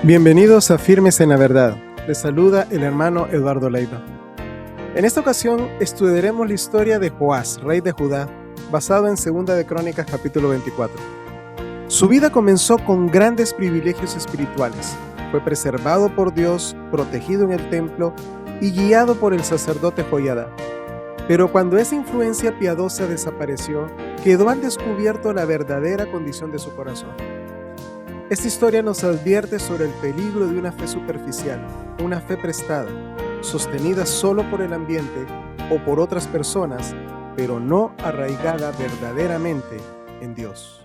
Bienvenidos a Firmes en la Verdad. Les saluda el hermano Eduardo Leiva. En esta ocasión estudiaremos la historia de Joás, rey de Judá, basado en 2 de Crónicas capítulo 24. Su vida comenzó con grandes privilegios espirituales. Fue preservado por Dios, protegido en el templo y guiado por el sacerdote Joiada. Pero cuando esa influencia piadosa desapareció, quedó al descubierto la verdadera condición de su corazón. Esta historia nos advierte sobre el peligro de una fe superficial, una fe prestada, sostenida solo por el ambiente o por otras personas, pero no arraigada verdaderamente en Dios.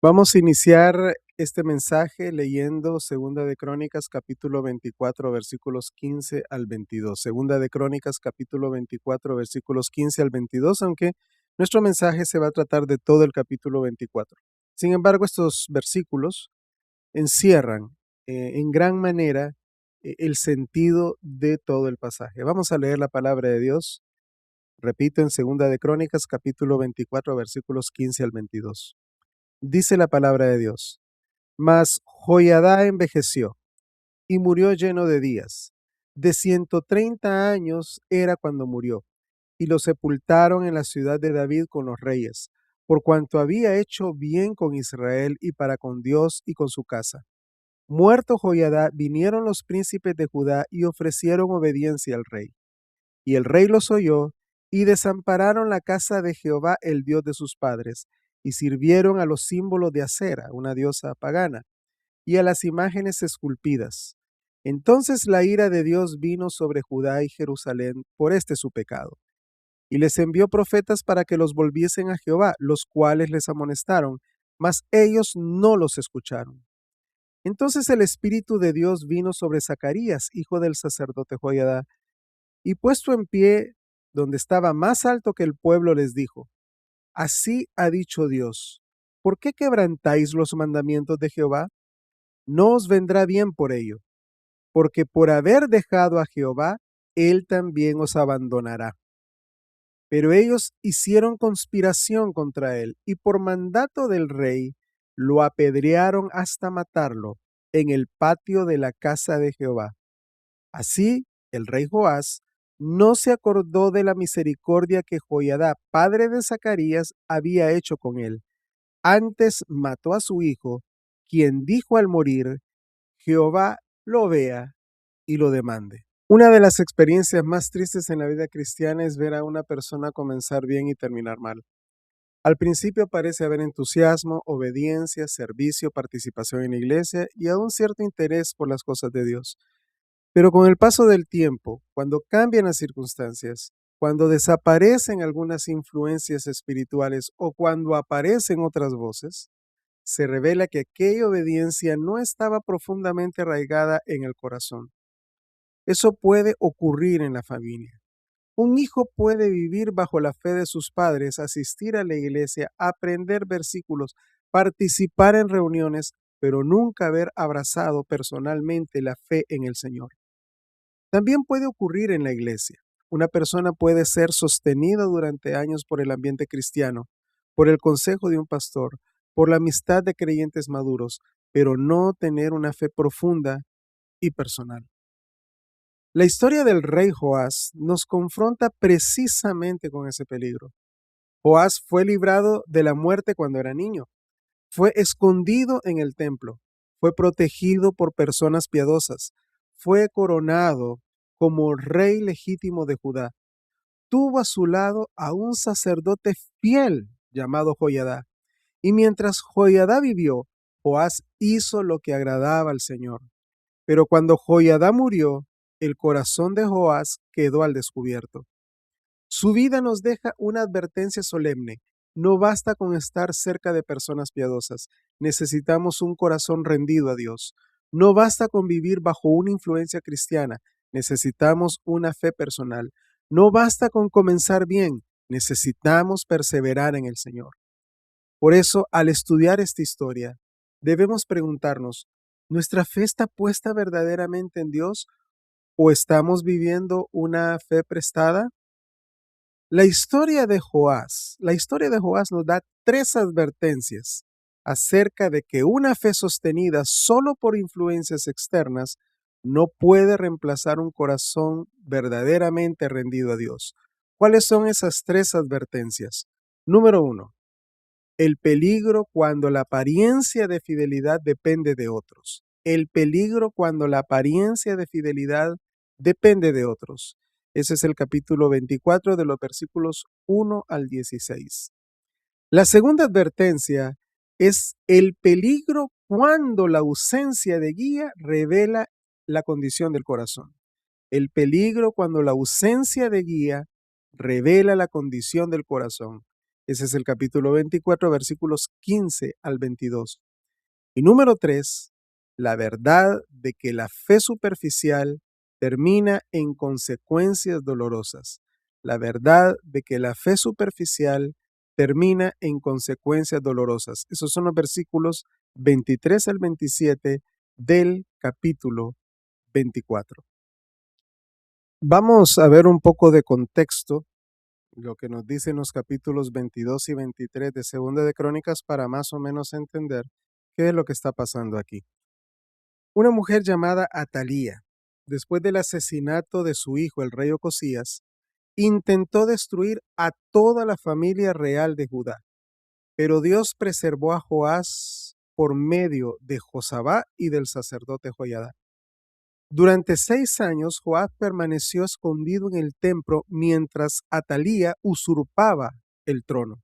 Vamos a iniciar este mensaje leyendo 2 de Crónicas capítulo 24 versículos 15 al 22. 2 de Crónicas capítulo 24 versículos 15 al 22, aunque nuestro mensaje se va a tratar de todo el capítulo 24. Sin embargo, estos versículos encierran en gran manera el sentido de todo el pasaje. Vamos a leer la palabra de Dios. Repito, en 2 de Crónicas capítulo 24 versículos 15 al 22. Dice la palabra de Dios: Mas Joiada envejeció y murió lleno de días. De 130 años era cuando murió, y lo sepultaron en la ciudad de David con los reyes, por cuanto había hecho bien con Israel y para con Dios y con su casa. Muerto Joiada, vinieron los príncipes de Judá y ofrecieron obediencia al rey. Y el rey los oyó, y desampararon la casa de Jehová, el Dios de sus padres, y sirvieron a los símbolos de Acera, una diosa pagana, y a las imágenes esculpidas. Entonces la ira de Dios vino sobre Judá y Jerusalén por este su pecado. Y les envió profetas para que los volviesen a Jehová, los cuales les amonestaron, mas ellos no los escucharon. Entonces el Espíritu de Dios vino sobre Zacarías, hijo del sacerdote Joiada, y puesto en pie donde estaba más alto que el pueblo, les dijo: Así ha dicho Dios, ¿por qué quebrantáis los mandamientos de Jehová? No os vendrá bien por ello, porque por haber dejado a Jehová, él también os abandonará. Pero ellos hicieron conspiración contra él, y por mandato del rey lo apedrearon hasta matarlo en el patio de la casa de Jehová. Así el rey Joás no se acordó de la misericordia que Joiada, padre de Zacarías, había hecho con él. Antes mató a su hijo, quien dijo al morir: Jehová lo vea y lo demande. Una de las experiencias más tristes en la vida cristiana es ver a una persona comenzar bien y terminar mal. Al principio parece haber entusiasmo, obediencia, servicio, participación en la iglesia y aún cierto interés por las cosas de Dios. Pero con el paso del tiempo, cuando cambian las circunstancias, cuando desaparecen algunas influencias espirituales o cuando aparecen otras voces, se revela que aquella obediencia no estaba profundamente arraigada en el corazón. Eso puede ocurrir en la familia. Un hijo puede vivir bajo la fe de sus padres, asistir a la iglesia, aprender versículos, participar en reuniones, pero nunca haber abrazado personalmente la fe en el Señor. También puede ocurrir en la iglesia. Una persona puede ser sostenida durante años por el ambiente cristiano, por el consejo de un pastor, por la amistad de creyentes maduros, pero no tener una fe profunda y personal. La historia del rey Joás nos confronta precisamente con ese peligro. Joás fue librado de la muerte cuando era niño, fue escondido en el templo, fue protegido por personas piadosas, fue coronado como rey legítimo de Judá. Tuvo a su lado a un sacerdote fiel llamado Joiada. Y mientras Joiada vivió, Joás hizo lo que agradaba al Señor. Pero cuando Joiada murió, el corazón de Joás quedó al descubierto. Su vida nos deja una advertencia solemne. No basta con estar cerca de personas piadosas. Necesitamos un corazón rendido a Dios. No basta con vivir bajo una influencia cristiana. Necesitamos una fe personal. No basta con comenzar bien. Necesitamos perseverar en el Señor. Por eso, al estudiar esta historia, debemos preguntarnos, ¿nuestra fe está puesta verdaderamente en Dios o estamos viviendo una fe prestada? La historia de Joás nos da tres advertencias acerca de que una fe sostenida solo por influencias externas no puede reemplazar un corazón verdaderamente rendido a Dios. ¿Cuáles son esas tres advertencias? Número 1, el peligro cuando la apariencia de fidelidad depende de otros. El peligro cuando la apariencia de fidelidad depende de otros. Ese es el capítulo 24 de los versículos 1 al 16. La segunda advertencia es el peligro cuando la ausencia de guía revela la condición del corazón. El peligro cuando la ausencia de guía revela la condición del corazón. Ese es el capítulo 24, versículos 15 al 22. Y número 3, la verdad de que la fe superficial termina en consecuencias dolorosas. La verdad de que la fe superficial termina en consecuencias dolorosas. Esos son los versículos 23 al 27 del capítulo 24. Vamos a ver un poco de contexto, lo que nos dicen los capítulos 22 y 23 de Segunda de Crónicas para más o menos entender qué es lo que está pasando aquí. Una mujer llamada Atalía, después del asesinato de su hijo, el rey Ocosías, intentó destruir a toda la familia real de Judá, pero Dios preservó a Joás por medio de Josabá y del sacerdote Joiada. Durante 6 años, Joás permaneció escondido en el templo mientras Atalía usurpaba el trono.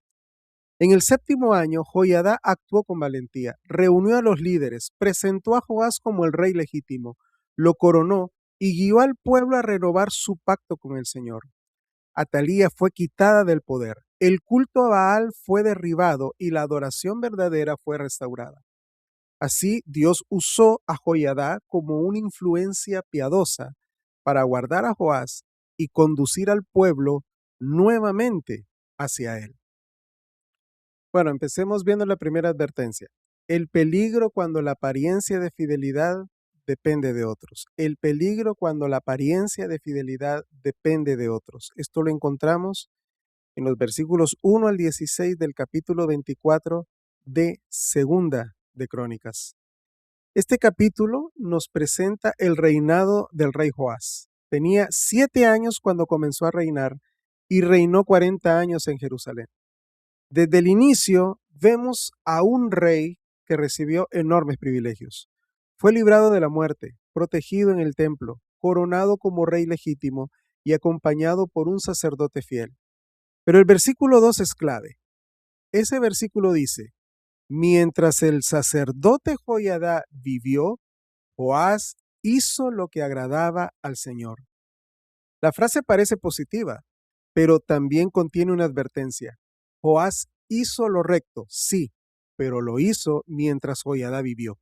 En el 7º año, Joiada actuó con valentía, reunió a los líderes, presentó a Joás como el rey legítimo, lo coronó y guió al pueblo a renovar su pacto con el Señor. Atalía fue quitada del poder, el culto a Baal fue derribado y la adoración verdadera fue restaurada. Así, Dios usó a Joiada como una influencia piadosa para guardar a Joás y conducir al pueblo nuevamente hacia él. Bueno, empecemos viendo la primera advertencia. El peligro cuando la apariencia de fidelidad depende de otros. El peligro cuando la apariencia de fidelidad depende de otros. Esto lo encontramos en los versículos 1 al 16 del capítulo 24 de Segunda de Crónicas. Este capítulo nos presenta el reinado del rey Joás. Tenía 7 años cuando comenzó a reinar y reinó 40 años en Jerusalén. Desde el inicio vemos a un rey que recibió enormes privilegios. Fue librado de la muerte, protegido en el templo, coronado como rey legítimo y acompañado por un sacerdote fiel. Pero el versículo 2 es clave. Ese versículo dice, mientras el sacerdote Joiada vivió, Joás hizo lo que agradaba al Señor. La frase parece positiva, pero también contiene una advertencia. Joás hizo lo recto, sí, pero lo hizo mientras Joiada vivió.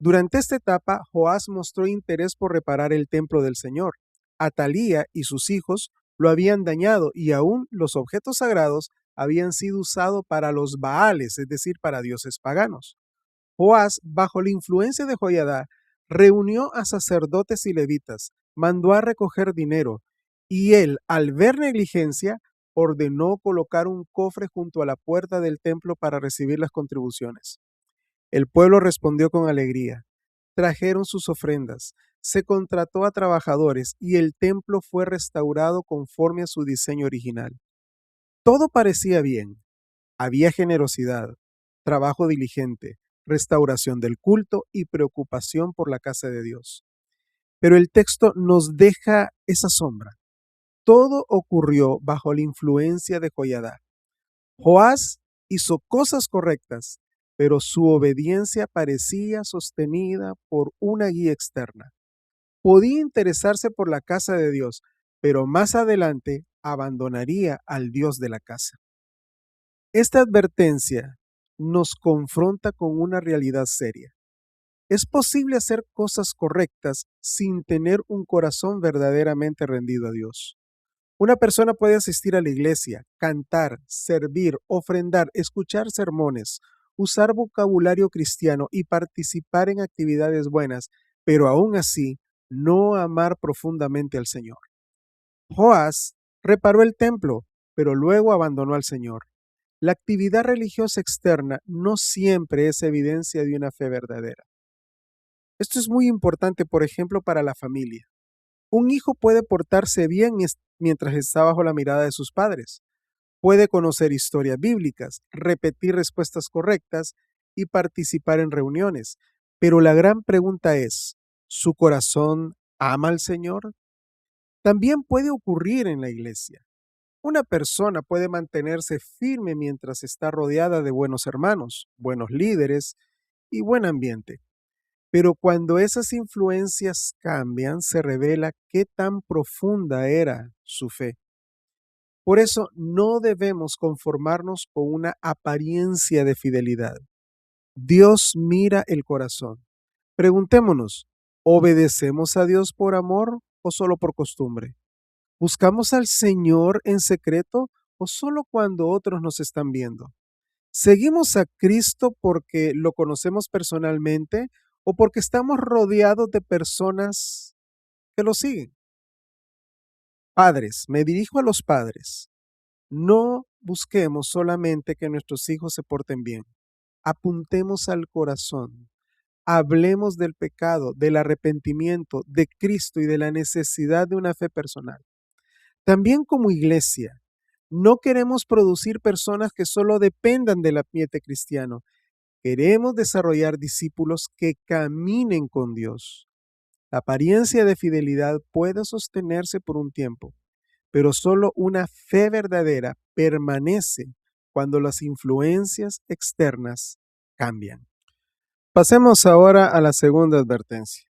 Durante esta etapa, Joás mostró interés por reparar el templo del Señor. Atalía y sus hijos lo habían dañado y aún los objetos sagrados habían sido usados para los Baales, es decir, para dioses paganos. Joás, bajo la influencia de Joiada, reunió a sacerdotes y levitas, mandó a recoger dinero y él, al ver negligencia, ordenó colocar un cofre junto a la puerta del templo para recibir las contribuciones. El pueblo respondió con alegría. Trajeron sus ofrendas, se contrató a trabajadores y el templo fue restaurado conforme a su diseño original. Todo parecía bien. Había generosidad, trabajo diligente, restauración del culto y preocupación por la casa de Dios. Pero el texto nos deja esa sombra. Todo ocurrió bajo la influencia de Joiada. Joás hizo cosas correctas, pero su obediencia parecía sostenida por una guía externa. Podía interesarse por la casa de Dios, pero más adelante abandonaría al Dios de la casa. Esta advertencia nos confronta con una realidad seria. Es posible hacer cosas correctas sin tener un corazón verdaderamente rendido a Dios. Una persona puede asistir a la iglesia, cantar, servir, ofrendar, escuchar sermones, usar vocabulario cristiano y participar en actividades buenas, pero aún así no amar profundamente al Señor. Joás reparó el templo, pero luego abandonó al Señor. La actividad religiosa externa no siempre es evidencia de una fe verdadera. Esto es muy importante, por ejemplo, para la familia. Un hijo puede portarse bien mientras está bajo la mirada de sus padres. Puede conocer historias bíblicas, repetir respuestas correctas y participar en reuniones. Pero la gran pregunta es, ¿su corazón ama al Señor? También puede ocurrir en la iglesia. Una persona puede mantenerse firme mientras está rodeada de buenos hermanos, buenos líderes y buen ambiente. Pero cuando esas influencias cambian, se revela qué tan profunda era su fe. Por eso no debemos conformarnos con una apariencia de fidelidad. Dios mira el corazón. Preguntémonos, ¿obedecemos a Dios por amor o solo por costumbre? ¿Buscamos al Señor en secreto o solo cuando otros nos están viendo? ¿Seguimos a Cristo porque lo conocemos personalmente o porque estamos rodeados de personas que lo siguen? Padres, me dirijo a los padres. No busquemos solamente que nuestros hijos se porten bien. Apuntemos al corazón. Hablemos del pecado, del arrepentimiento, de Cristo y de la necesidad de una fe personal. También como iglesia, no queremos producir personas que solo dependan del ambiente cristiano. Queremos desarrollar discípulos que caminen con Dios. La apariencia de fidelidad puede sostenerse por un tiempo, pero solo una fe verdadera permanece cuando las influencias externas cambian. Pasemos ahora a la segunda advertencia.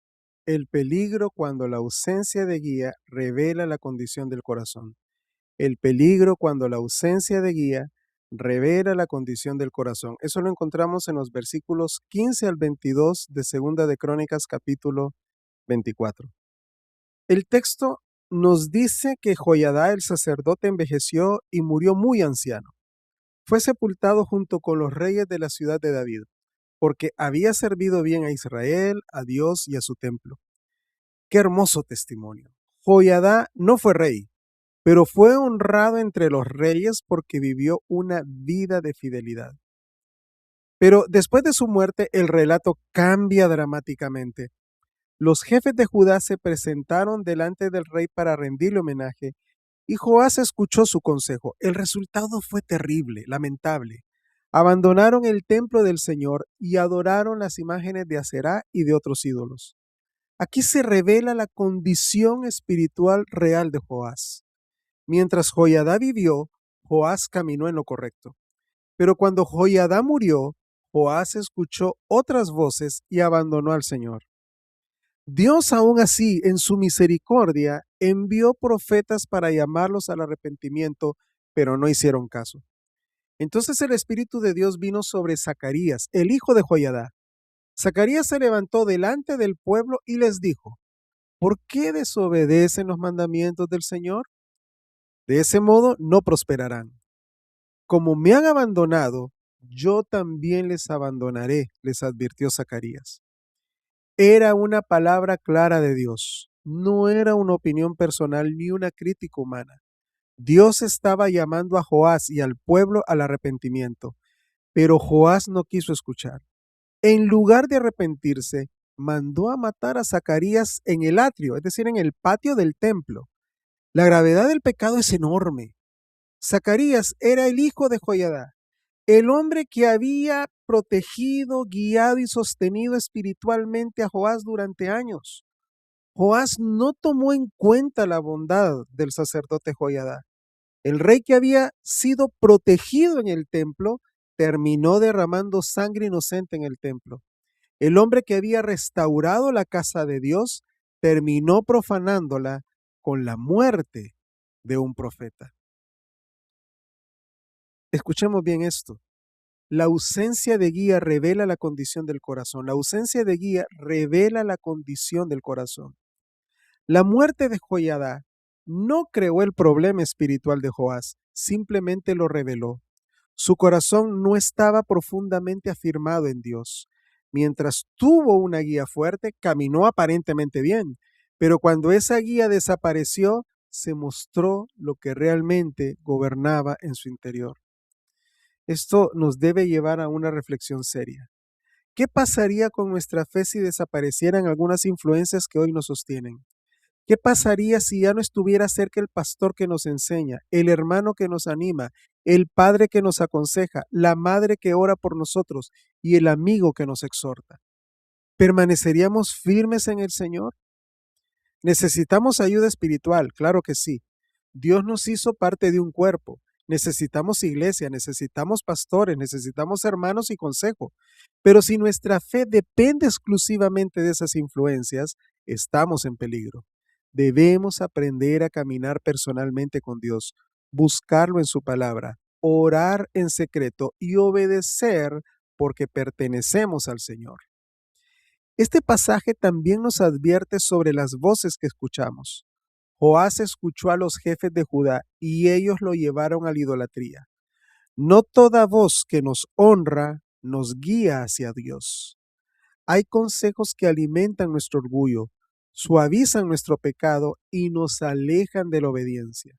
El peligro cuando la ausencia de guía revela la condición del corazón. El peligro cuando la ausencia de guía revela la condición del corazón. Eso lo encontramos en los versículos 15 al 22 de Segunda de Crónicas, capítulo 24. El texto nos dice que Joiada el sacerdote envejeció y murió muy anciano. Fue sepultado junto con los reyes de la ciudad de David, porque había servido bien a Israel, a Dios y a su templo. Qué hermoso testimonio. Joiada no fue rey, pero fue honrado entre los reyes porque vivió una vida de fidelidad. Pero después de su muerte, el relato cambia dramáticamente. Los jefes de Judá se presentaron delante del rey para rendirle homenaje y Joás escuchó su consejo. El resultado fue terrible, lamentable. Abandonaron el templo del Señor y adoraron las imágenes de Aserá y de otros ídolos. Aquí se revela la condición espiritual real de Joás. Mientras Joiada vivió, Joás caminó en lo correcto. Pero cuando Joiada murió, Joás escuchó otras voces y abandonó al Señor. Dios aún así, en su misericordia, envió profetas para llamarlos al arrepentimiento, pero no hicieron caso. Entonces el Espíritu de Dios vino sobre Zacarías, el hijo de Joiada. Zacarías se levantó delante del pueblo y les dijo: ¿por qué desobedecen los mandamientos del Señor? De ese modo no prosperarán. Como me han abandonado, yo también les abandonaré, les advirtió Zacarías. Era una palabra clara de Dios, no era una opinión personal ni una crítica humana. Dios estaba llamando a Joás y al pueblo al arrepentimiento, pero Joás no quiso escuchar. En lugar de arrepentirse, mandó a matar a Zacarías en el atrio, es decir, en el patio del templo. La gravedad del pecado es enorme. Zacarías era el hijo de Joiada, el hombre que había protegido, guiado y sostenido espiritualmente a Joás durante años. Joás no tomó en cuenta la bondad del sacerdote Joiada. El rey que había sido protegido en el templo terminó derramando sangre inocente en el templo. El hombre que había restaurado la casa de Dios terminó profanándola con la muerte de un profeta. Escuchemos bien esto. La ausencia de guía revela la condición del corazón. La ausencia de guía revela la condición del corazón. La muerte de Joiada no creó el problema espiritual de Joás, simplemente lo reveló. Su corazón no estaba profundamente afirmado en Dios. Mientras tuvo una guía fuerte, caminó aparentemente bien, pero cuando esa guía desapareció, se mostró lo que realmente gobernaba en su interior. Esto nos debe llevar a una reflexión seria. ¿Qué pasaría con nuestra fe si desaparecieran algunas influencias que hoy nos sostienen? ¿Qué pasaría si ya no estuviera cerca el pastor que nos enseña, el hermano que nos anima, el padre que nos aconseja, la madre que ora por nosotros y el amigo que nos exhorta? ¿Permaneceríamos firmes en el Señor? ¿Necesitamos ayuda espiritual? Claro que sí. Dios nos hizo parte de un cuerpo. Necesitamos iglesia, necesitamos pastores, necesitamos hermanos y consejo. Pero si nuestra fe depende exclusivamente de esas influencias, estamos en peligro. Debemos aprender a caminar personalmente con Dios, buscarlo en su palabra, orar en secreto y obedecer porque pertenecemos al Señor. Este pasaje también nos advierte sobre las voces que escuchamos. Joás escuchó a los jefes de Judá y ellos lo llevaron a la idolatría. No toda voz que nos honra nos guía hacia Dios. Hay consejos que alimentan nuestro orgullo, suavizan nuestro pecado y nos alejan de la obediencia.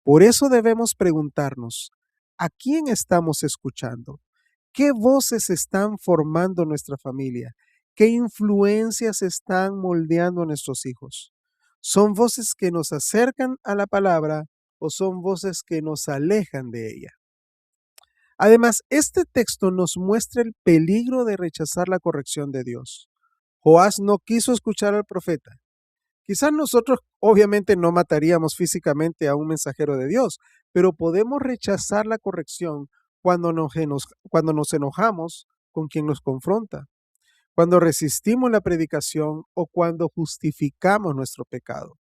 Por eso debemos preguntarnos, ¿a quién estamos escuchando? ¿Qué voces están formando nuestra familia? ¿Qué influencias están moldeando a nuestros hijos? ¿Son voces que nos acercan a la palabra o son voces que nos alejan de ella? Además, este texto nos muestra el peligro de rechazar la corrección de Dios. Joás no quiso escuchar al profeta. Quizás nosotros obviamente no mataríamos físicamente a un mensajero de Dios, pero podemos rechazar la corrección cuando nos enojamos con quien nos confronta, cuando resistimos la predicación o cuando justificamos nuestro pecado.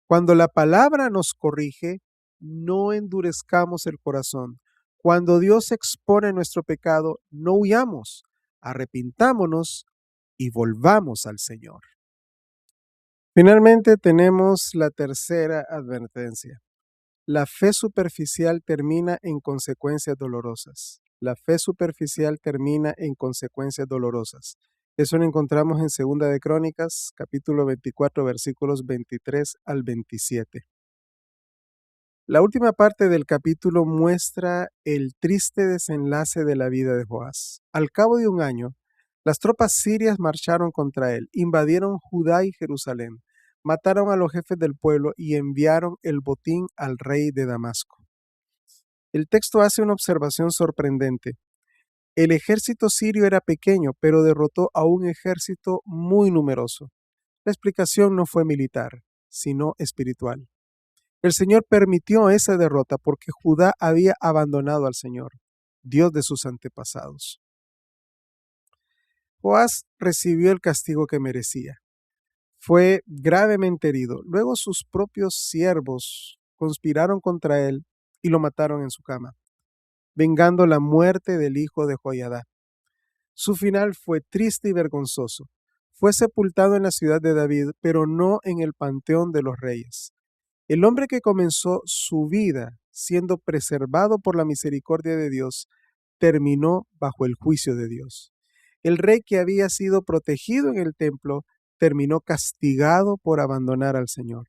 Cuando la palabra nos corrige, no endurezcamos el corazón. Cuando Dios expone nuestro pecado, no huyamos, arrepintámonos y volvamos al Señor. Finalmente tenemos la tercera advertencia. La fe superficial termina en consecuencias dolorosas. La fe superficial termina en consecuencias dolorosas. Eso lo encontramos en Segunda de Crónicas, capítulo 24, versículos 23 al 27. La última parte del capítulo muestra el triste desenlace de la vida de Joás. Al cabo de un año, las tropas sirias marcharon contra él, invadieron Judá y Jerusalén, mataron a los jefes del pueblo y enviaron el botín al rey de Damasco. El texto hace una observación sorprendente. El ejército sirio era pequeño, pero derrotó a un ejército muy numeroso. La explicación no fue militar, sino espiritual. El Señor permitió esa derrota porque Judá había abandonado al Señor, Dios de sus antepasados. Joás recibió el castigo que merecía. fue gravemente herido. Luego sus propios siervos conspiraron contra él y lo mataron en su cama, vengando la muerte del hijo de Joiada. Su final fue triste y vergonzoso. Fue sepultado en la ciudad de David, pero no en el panteón de los reyes. El hombre que comenzó su vida siendo preservado por la misericordia de Dios, terminó bajo el juicio de Dios. El rey que había sido protegido en el templo terminó castigado por abandonar al Señor.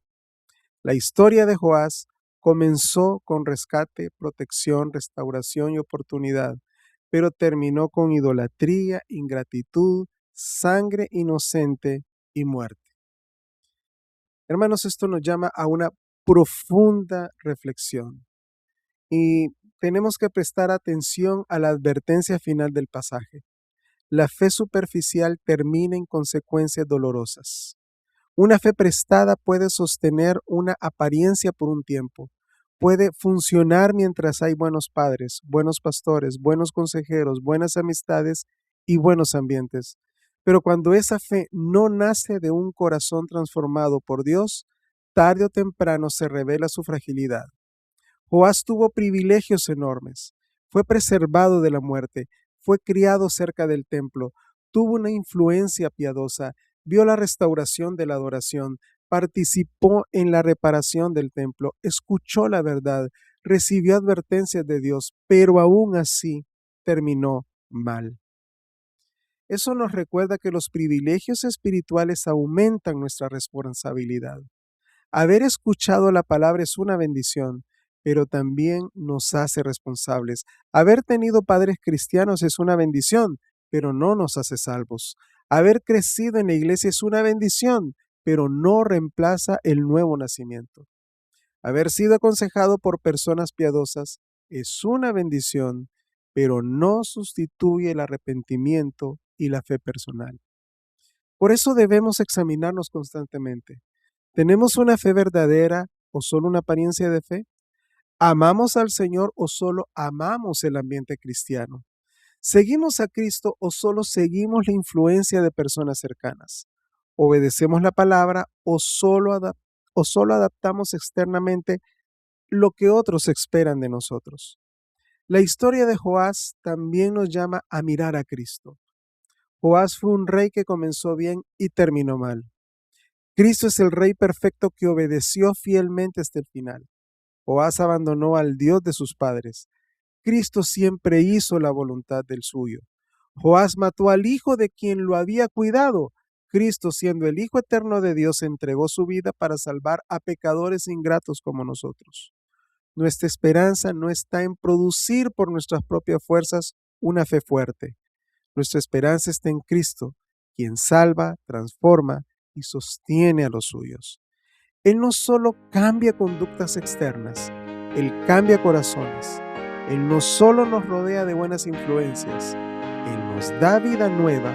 La historia de Joás comenzó con rescate, protección, restauración y oportunidad, pero terminó con idolatría, ingratitud, sangre inocente y muerte. Hermanos, esto nos llama a una profunda reflexión y tenemos que prestar atención a la advertencia final del pasaje. La fe superficial termina en consecuencias dolorosas. Una fe prestada puede sostener una apariencia por un tiempo. Puede funcionar mientras hay buenos padres, buenos pastores, buenos consejeros, buenas amistades y buenos ambientes. Pero cuando esa fe no nace de un corazón transformado por Dios, tarde o temprano se revela su fragilidad. Joás tuvo privilegios enormes. Fue preservado de la muerte, fue criado cerca del templo, tuvo una influencia piadosa, vio la restauración de la adoración, participó en la reparación del templo, escuchó la verdad, recibió advertencias de Dios, pero aún así terminó mal. Eso nos recuerda que los privilegios espirituales aumentan nuestra responsabilidad. Haber escuchado la palabra es una bendición, pero también nos hace responsables. Haber tenido padres cristianos es una bendición, pero no nos hace salvos. Haber crecido en la iglesia es una bendición, pero no reemplaza el nuevo nacimiento. Haber sido aconsejado por personas piadosas es una bendición, pero no sustituye el arrepentimiento y la fe personal. Por eso debemos examinarnos constantemente. ¿Tenemos una fe verdadera o solo una apariencia de fe? ¿Amamos al Señor o solo amamos el ambiente cristiano? ¿Seguimos a Cristo o solo seguimos la influencia de personas cercanas? ¿Obedecemos la palabra o solo adaptamos externamente lo que otros esperan de nosotros? La historia de Joás también nos llama a mirar a Cristo. Joás fue un rey que comenzó bien y terminó mal. Cristo es el Rey perfecto que obedeció fielmente hasta el final. Joás abandonó al Dios de sus padres. Cristo siempre hizo la voluntad del suyo. Joás mató al hijo de quien lo había cuidado. Cristo, siendo el Hijo eterno de Dios, entregó su vida para salvar a pecadores ingratos como nosotros. Nuestra esperanza no está en producir por nuestras propias fuerzas una fe fuerte. Nuestra esperanza está en Cristo, quien salva, transforma y sostiene a los suyos. Él no solo cambia conductas externas, Él cambia corazones. Él no solo nos rodea de buenas influencias, Él nos da vida nueva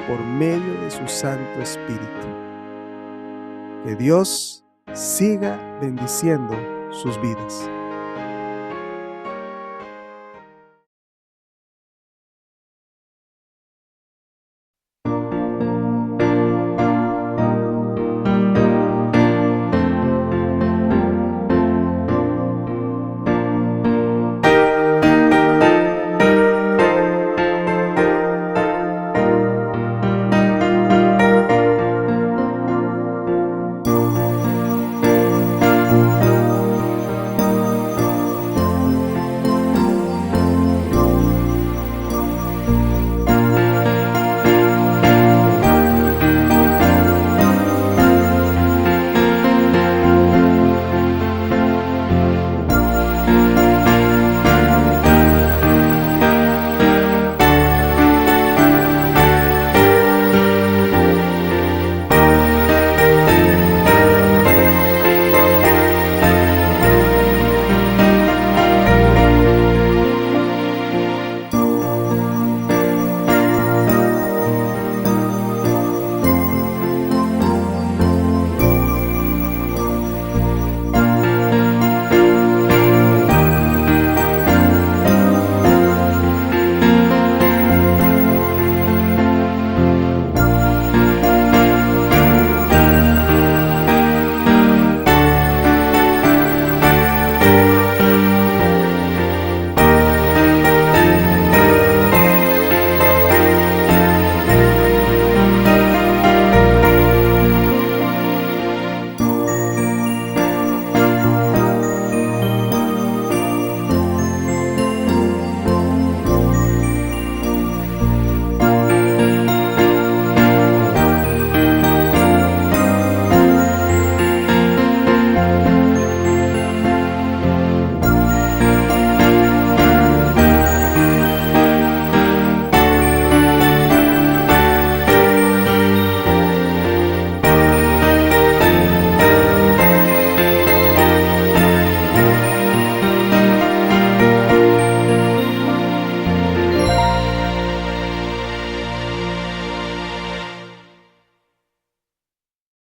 por medio de su Santo Espíritu. Que Dios siga bendiciendo sus vidas.